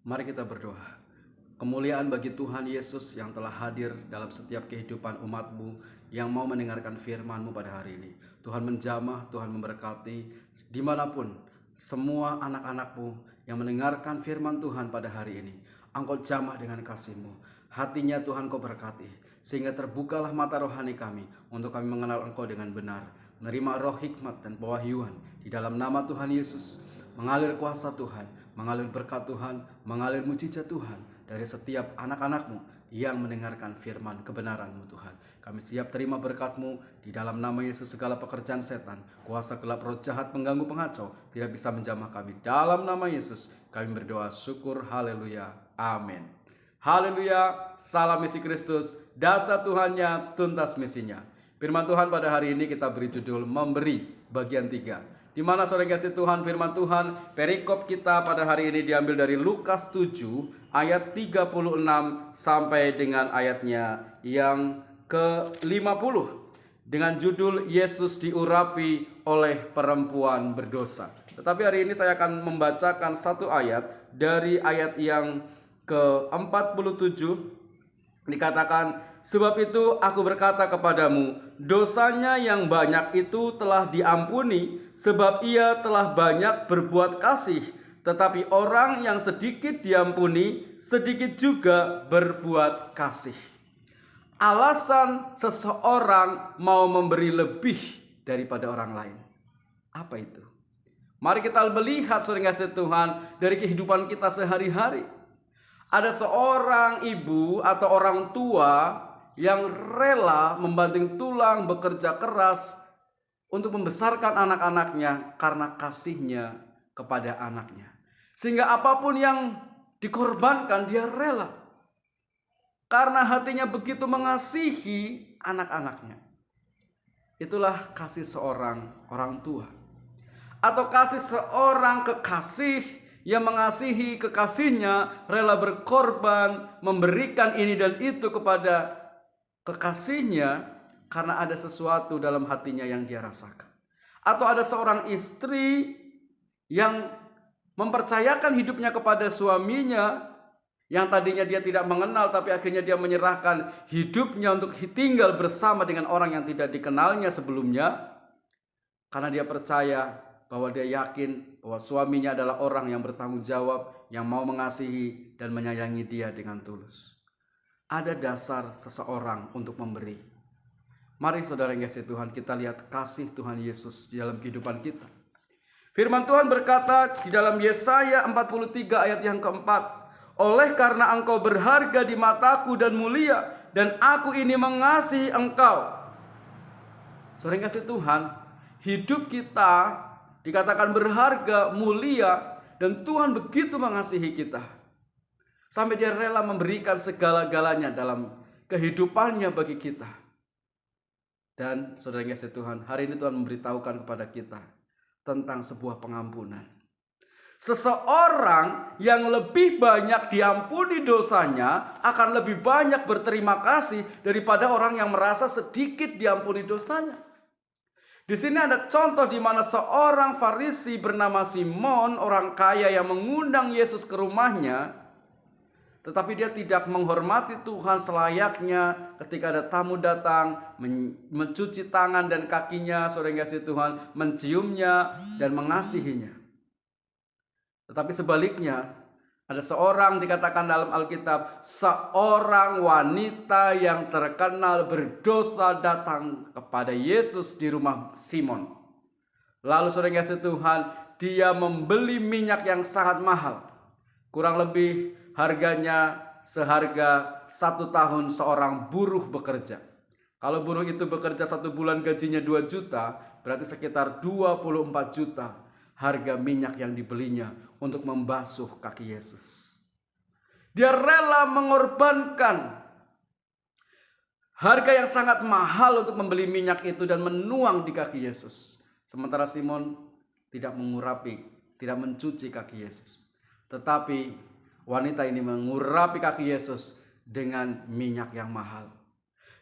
Mari kita berdoa. Kemuliaan bagi Tuhan Yesus yang telah hadir dalam setiap kehidupan umat-Mu yang mau mendengarkan firman-Mu pada hari ini. Tuhan menjamah, Tuhan memberkati dimanapun semua anak-anak-Mu yang mendengarkan firman Tuhan pada hari ini. Engkau jamah dengan kasih-Mu. Hatinya Tuhan Kau berkati, sehingga terbukalah mata rohani kami untuk kami mengenal Engkau dengan benar. Menerima roh hikmat dan pewahyuan di dalam nama Tuhan Yesus. Mengalir kuasa Tuhan, mengalir berkat Tuhan, mengalir mujizat Tuhan dari setiap anak-anak-Mu yang mendengarkan firman kebenaran-Mu Tuhan. Kami siap terima berkat-Mu di dalam nama Yesus. Segala pekerjaan setan, kuasa gelap, roh jahat, pengganggu, pengacau tidak bisa menjamah kami. Dalam nama Yesus kami berdoa, syukur, haleluya, amin. Haleluya, salam misi Kristus, dasar Tuhannya, tuntas misinya. Firman Tuhan pada hari ini kita beri judul memberi bagian 3. Di mana sore kasih Tuhan, firman Tuhan, perikop kita pada hari ini diambil dari Lukas 7 ayat 36 sampai dengan ayatnya yang ke-50 dengan judul Yesus diurapi oleh perempuan berdosa. Tetapi hari ini saya akan membacakan satu ayat dari ayat yang ke-47. Dikatakan, sebab itu aku berkata kepadamu, dosanya yang banyak itu telah diampuni, sebab ia telah banyak berbuat kasih. Tetapi orang yang sedikit diampuni, sedikit juga berbuat kasih. Alasan seseorang mau memberi lebih daripada orang lain, apa itu? Mari kita melihat saudara kasih Tuhan dari kehidupan kita sehari-hari. Ada seorang ibu atau orang tua yang rela membanting tulang bekerja keras untuk membesarkan anak-anaknya karena kasihnya kepada anaknya. Sehingga apapun yang dikorbankan dia rela. Karena hatinya begitu mengasihi anak-anaknya. Itulah kasih seorang orang tua. Atau kasih seorang kekasih yang mengasihi kekasihnya, rela berkorban, memberikan ini dan itu kepada kekasihnya karena ada sesuatu dalam hatinya yang dia rasakan. Atau ada seorang istri yang mempercayakan hidupnya kepada suaminya yang tadinya dia tidak mengenal, tapi akhirnya dia menyerahkan hidupnya untuk tinggal bersama dengan orang yang tidak dikenalnya sebelumnya, karena dia percaya bahwa dia yakin bahwa suaminya adalah orang yang bertanggung jawab, yang mau mengasihi dan menyayangi dia dengan tulus. Ada dasar seseorang untuk memberi. Mari saudara yang kasih Tuhan, kita lihat kasih Tuhan Yesus di dalam kehidupan kita. Firman Tuhan berkata di dalam Yesaya 43 ayat yang keempat, oleh karena engkau berharga di mataku dan mulia, dan aku ini mengasihi engkau. Saudara yang kasih Tuhan, hidup kita dikatakan berharga, mulia, dan Tuhan begitu mengasihi kita. Sampai dia rela memberikan segala-galanya dalam kehidupannya bagi kita. Dan saudara yang kasih Tuhan, hari ini Tuhan memberitahukan kepada kita tentang sebuah pengampunan. Seseorang yang lebih banyak diampuni dosanya akan lebih banyak berterima kasih daripada orang yang merasa sedikit diampuni dosanya. Di sini ada contoh di mana seorang Farisi bernama Simon, orang kaya yang mengundang Yesus ke rumahnya, tetapi dia tidak menghormati Tuhan selayaknya ketika ada tamu datang, mencuci tangan dan kakinya, saudara yang kasih Tuhan, menciumnya dan mengasihinya. Tetapi sebaliknya, ada seorang dikatakan dalam Alkitab, seorang wanita yang terkenal berdosa datang kepada Yesus di rumah Simon. Lalu saudara yang kasih Tuhan, dia membeli minyak yang sangat mahal. Kurang lebih harganya seharga 1 tahun seorang buruh bekerja. Kalau buruh itu bekerja 1 bulan gajinya 2 juta, berarti sekitar 24 juta harga minyak yang dibelinya untuk membasuh kaki Yesus. Dia rela mengorbankan harga yang sangat mahal untuk membeli minyak itu dan menuang di kaki Yesus. Sementara Simon tidak mengurapi, tidak mencuci kaki Yesus. Tetapi wanita ini mengurapi kaki Yesus dengan minyak yang mahal.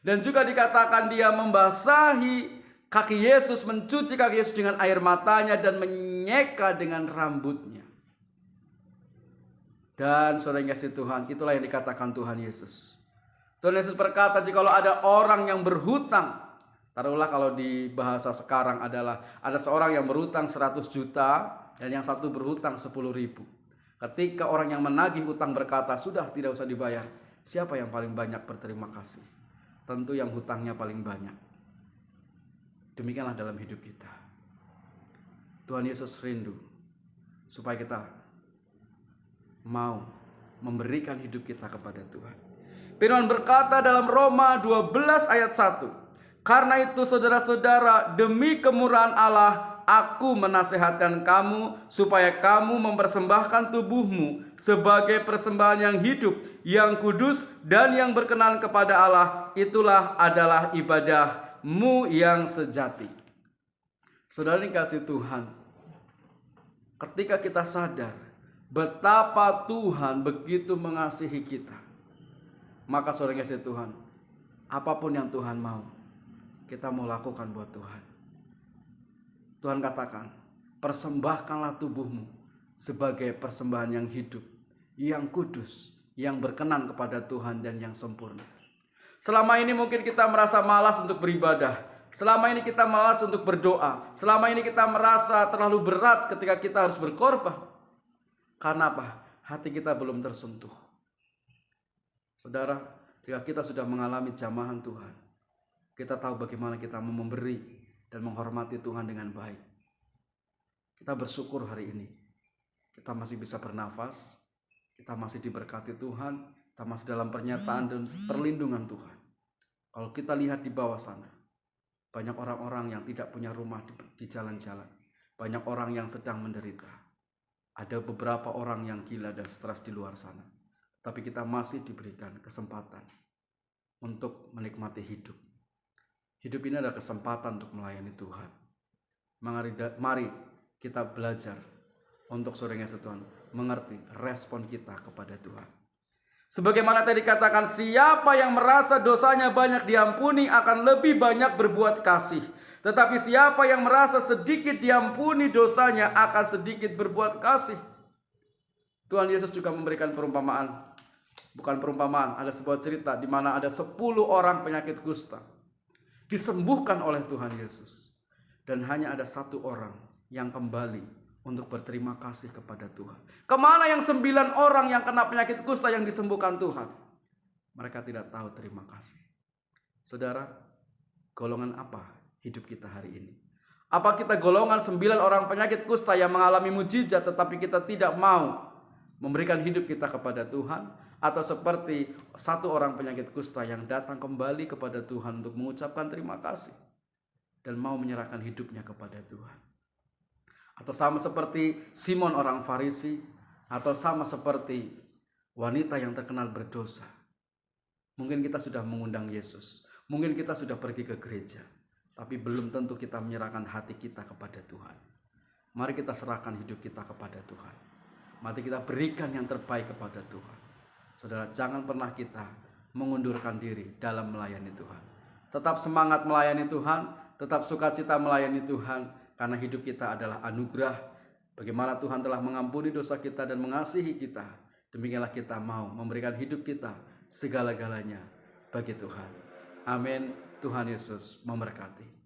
Dan juga dikatakan dia membasahi kaki Yesus, mencuci kaki Yesus dengan air matanya dan menyeka dengan rambutnya. Dan saudara yang kasih Tuhan, itulah yang dikatakan Tuhan Yesus. Tuhan Yesus berkata, jikalau ada orang yang berhutang, taruhlah kalau di bahasa sekarang adalah ada seorang yang berhutang 100 juta dan yang satu berhutang 10.000. Ketika orang yang menagih hutang berkata, sudah tidak usah dibayar, siapa yang paling banyak berterima kasih? Tentu yang hutangnya paling banyak. Demikianlah dalam hidup kita. Tuhan Yesus rindu supaya kita mau memberikan hidup kita kepada Tuhan. Firman berkata dalam Roma 12 ayat 1. Karena itu saudara-saudara, demi kemurahan Allah, aku menasehatkan kamu supaya kamu mempersembahkan tubuhmu sebagai persembahan yang hidup, yang kudus dan yang berkenan kepada Allah. Itulah adalah ibadahmu yang sejati. Saudara dikasih Tuhan, ketika kita sadar betapa Tuhan begitu mengasihi kita, maka saudara kasih Tuhan, apapun yang Tuhan mau, kita mau lakukan buat Tuhan. Tuhan katakan, persembahkanlah tubuhmu sebagai persembahan yang hidup, yang kudus, yang berkenan kepada Tuhan dan yang sempurna. Selama ini mungkin kita merasa malas untuk beribadah. Selama ini kita malas untuk berdoa. Selama ini kita merasa terlalu berat ketika kita harus berkorban. Karena apa? Hati kita belum tersentuh. Saudara, jika kita sudah mengalami jamahan Tuhan, kita tahu bagaimana kita memberi dan menghormati Tuhan dengan baik. Kita bersyukur hari ini. Kita masih bisa bernafas. Kita masih diberkati Tuhan. Kita masih dalam pernyataan dan perlindungan Tuhan. Kalau kita lihat di bawah sana, banyak orang-orang yang tidak punya rumah di jalan-jalan. Banyak orang yang sedang menderita. Ada beberapa orang yang gila dan stres di luar sana. Tapi kita masih diberikan kesempatan untuk menikmati hidup. Hidup ini adalah kesempatan untuk melayani Tuhan. Mari kita belajar untuk saudara Tuhan mengerti respon kita kepada Tuhan. Sebagaimana tadi katakan, siapa yang merasa dosanya banyak diampuni akan lebih banyak berbuat kasih. Tetapi siapa yang merasa sedikit diampuni dosanya akan sedikit berbuat kasih. Tuhan Yesus juga memberikan perumpamaan. Bukan perumpamaan, ada sebuah cerita di mana ada 10 orang penyakit kusta disembuhkan oleh Tuhan Yesus. Dan hanya ada 1 orang yang kembali untuk berterima kasih kepada Tuhan. Kemana yang 9 orang yang kena penyakit kusta yang disembuhkan Tuhan? Mereka tidak tahu terima kasih. Saudara, golongan apa hidup kita hari ini? Apa kita golongan 9 orang penyakit kusta yang mengalami mujizat tetapi kita tidak mau memberikan hidup kita kepada Tuhan? Atau seperti 1 orang penyakit kusta yang datang kembali kepada Tuhan untuk mengucapkan terima kasih dan mau menyerahkan hidupnya kepada Tuhan? Atau sama seperti Simon orang Farisi, atau sama seperti wanita yang terkenal berdosa. Mungkin kita sudah mengundang Yesus, mungkin kita sudah pergi ke gereja, tapi belum tentu kita menyerahkan hati kita kepada Tuhan. Mari kita serahkan hidup kita kepada Tuhan. Mari kita berikan yang terbaik kepada Tuhan. Saudara, jangan pernah kita mengundurkan diri dalam melayani Tuhan. Tetap semangat melayani Tuhan, tetap sukacita melayani Tuhan. Karena hidup kita adalah anugerah. Bagaimana Tuhan telah mengampuni dosa kita dan mengasihi kita, demikianlah kita mau memberikan hidup kita segala-galanya bagi Tuhan. Amin. Tuhan Yesus memberkati.